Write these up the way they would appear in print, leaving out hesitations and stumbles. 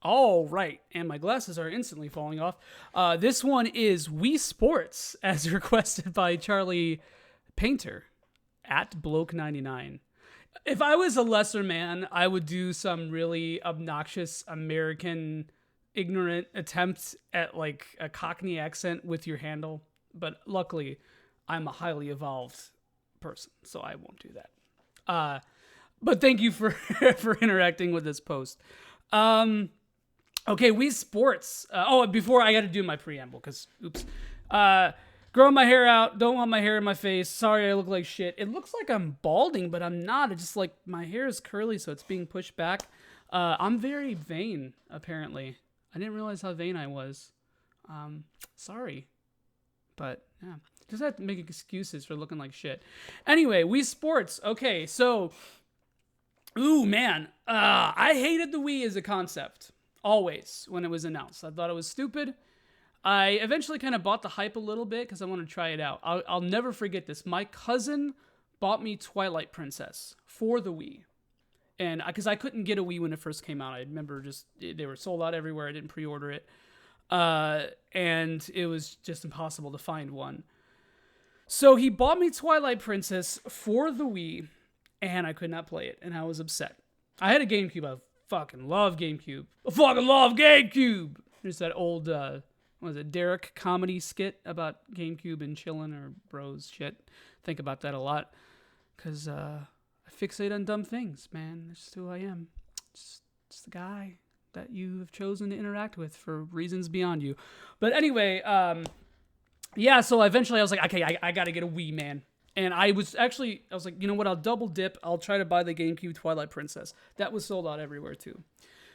All right, and my glasses are instantly falling off. This one is Wii Sports, as requested by Charlie Painter at Bloke99. If I was a lesser man, I would do some really obnoxious American ignorant attempt at like a Cockney accent with your handle. But luckily, I'm a highly evolved person, so I won't do that. But thank you for for interacting with this post. Okay, Wii Sports. Before I got to do my preamble, because oops. Growing my hair out. Don't want my hair in my face. Sorry, I look like shit. It looks like I'm balding, but I'm not. It's just like my hair is curly, so it's being pushed back. I'm very vain, apparently. I didn't realize how vain I was. Sorry. But, yeah. Just have to make excuses for looking like shit. Anyway, Wii Sports. Okay, so... Ooh, man. I hated the Wii as a concept. Always, when it was announced. I thought it was stupid. I eventually kind of bought the hype a little bit because I want to try it out. I'll never forget this. My cousin bought me Twilight Princess for the Wii. And because I couldn't get a Wii when it first came out. I remember just, they were sold out everywhere. I didn't pre-order it. And it was just impossible to find one. So he bought me Twilight Princess for the Wii, and I could not play it, and I was upset. I had a GameCube. I fucking love GameCube. I fucking love GameCube! There's that old... what was it, Derek comedy skit about GameCube and chillin' or bros shit. Think about that a lot. Because I fixate on dumb things, man. That's just who I am. Just the guy that you have chosen to interact with for reasons beyond you. But anyway, so eventually I was like, okay, I got to get a Wii, man. And I was like, you know what, I'll double dip. I'll try to buy the GameCube Twilight Princess. That was sold out everywhere too.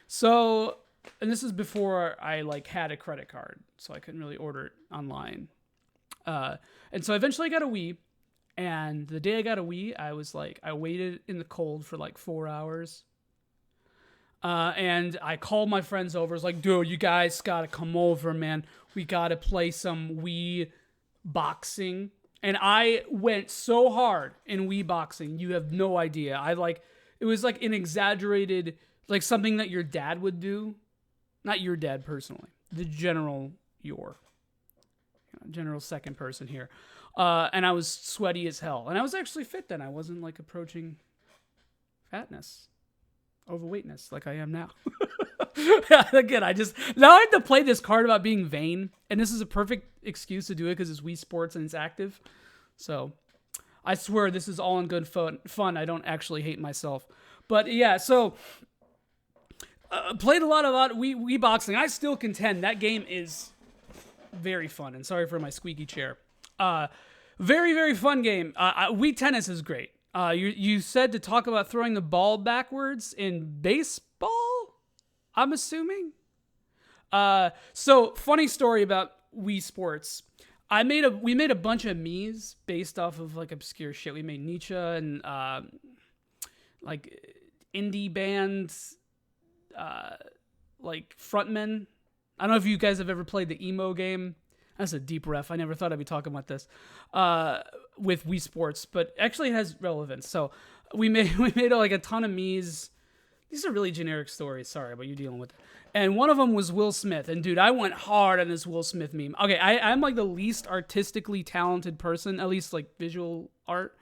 So... And this is before I like had a credit card, so I couldn't really order it online. And so I eventually got a Wii, and the day I got a Wii, I was like, I waited in the cold for like 4 hours. And I called my friends over. I was like, dude, you guys gotta come over, man. We gotta play some Wii boxing. And I went so hard in Wii boxing, you have no idea. It was like an exaggerated, like something that your dad would do. Not your dad personally. The general general second person here. And I was sweaty as hell. And I was actually fit then. I wasn't like approaching fatness, overweightness like I am now. Again, now I have to play this card about being vain. And this is a perfect excuse to do it because it's Wii Sports and it's active. So I swear this is all in good fun. I don't actually hate myself. But yeah, so... played a lot of Wii boxing. I still contend that game is very fun. And sorry for my squeaky chair. Very, very fun game. Wii Tennis is great. You said to talk about throwing the ball backwards in baseball, I'm assuming. So funny story about Wii Sports. We made a bunch of Miis based off of like obscure shit. We made Nietzsche and like indie bands. Like frontmen. I don't know if you guys have ever played the emo game. That's a deep ref. I never thought I'd be talking about this with Wii Sports, but actually it has relevance. So we made like a ton of Miis. These are really generic stories. Sorry, but you're dealing with it. And one of them was Will Smith. And dude, I went hard on this Will Smith meme. Okay, I'm like the least artistically talented person, at least like visual art.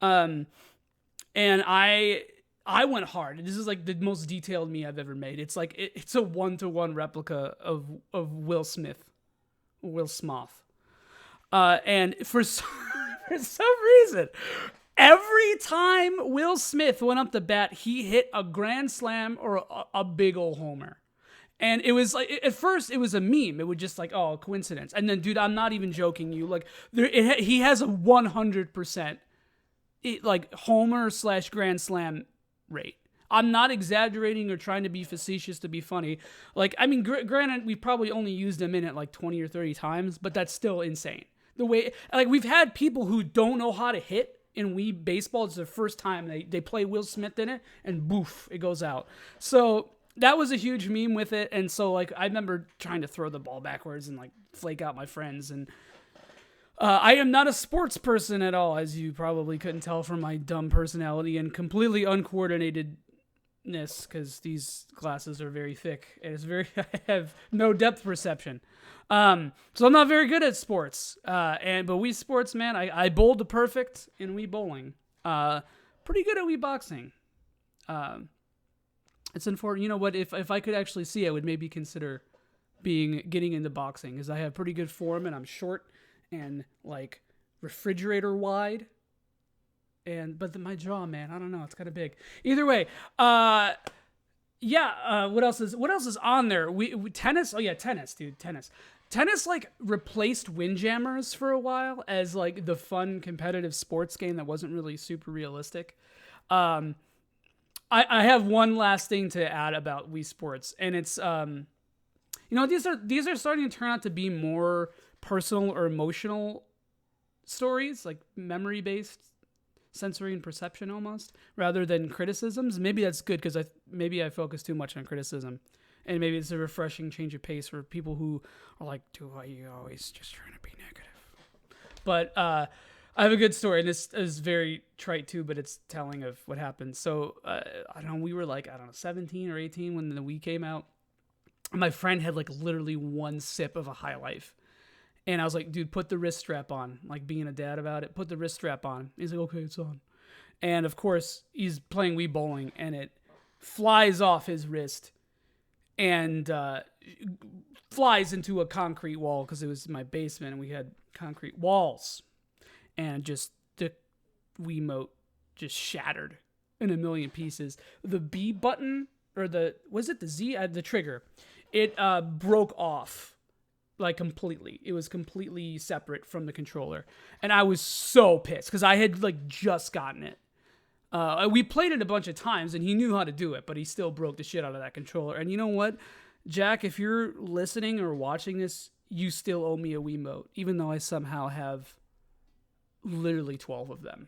And I went hard. This is like the most detailed me I've ever made. It's like it's a 1-to-1 replica of Will Smith, Will Smoth. And for some reason, every time Will Smith went up to bat, he hit a grand slam or a big old homer. And it was like, at first it was a meme. It would just like, oh, coincidence. And then, dude, I'm not even joking you. Like, he has a 100% like homer / grand slam rate. I'm not exaggerating or trying to be facetious to be funny. Like, I mean, granted, we probably only used him in it like 20 or 30 times, but that's still insane. The way, like, we've had people who don't know how to hit in Wii baseball. It's their first time they play Will Smith in it, and boof, it goes out. So that was a huge meme with it. And so, like, I remember trying to throw the ball backwards and like flake out my friends. And I am not a sports person at all, as you probably couldn't tell from my dumb personality and completely uncoordinated because these glasses are very thick and it's very I have no depth perception. So I'm not very good at sports. But Wii Sports, man, I bowled to perfect in Wii Bowling. Pretty good at Wii Boxing. It's unfortunate. You know what? If I could actually see, I would maybe consider getting into boxing, because I have pretty good form and I'm short and like refrigerator wide. But my jaw, man, I don't know, it's kind of big. Either way, what else is on there? We tennis. Oh yeah, tennis, dude, tennis. Tennis like replaced Windjammers for a while as like the fun competitive sports game that wasn't really super realistic. I have one last thing to add about Wii Sports, and it's these are starting to turn out to be more personal or emotional stories, like memory based, sensory and perception almost, rather than criticisms. Maybe that's good, because maybe I focus too much on criticism, and maybe it's a refreshing change of pace for people who are like, "Do you always just trying to be negative?" But I have a good story, and this is very trite too, but it's telling of what happened. So I don't know, we were like 17 or 18 when the Wii came out. My friend had like literally one sip of a High Life. And I was like, dude, put the wrist strap on. Like being a dad about it, put the wrist strap on. He's like, okay, it's on. And of course, he's playing Wii Bowling, and it flies off his wrist and flies into a concrete wall, because it was my basement and we had concrete walls. And just the Wiimote just shattered in a million pieces. The B button, or the Z? The trigger. It broke off. Like completely. It was completely separate from the controller. And I was so pissed, because I had like just gotten it. We played it a bunch of times and he knew how to do it, but he still broke the shit out of that controller. And you know what, Jack, if you're listening or watching this, you still owe me a Wiimote, even though I somehow have literally 12 of them.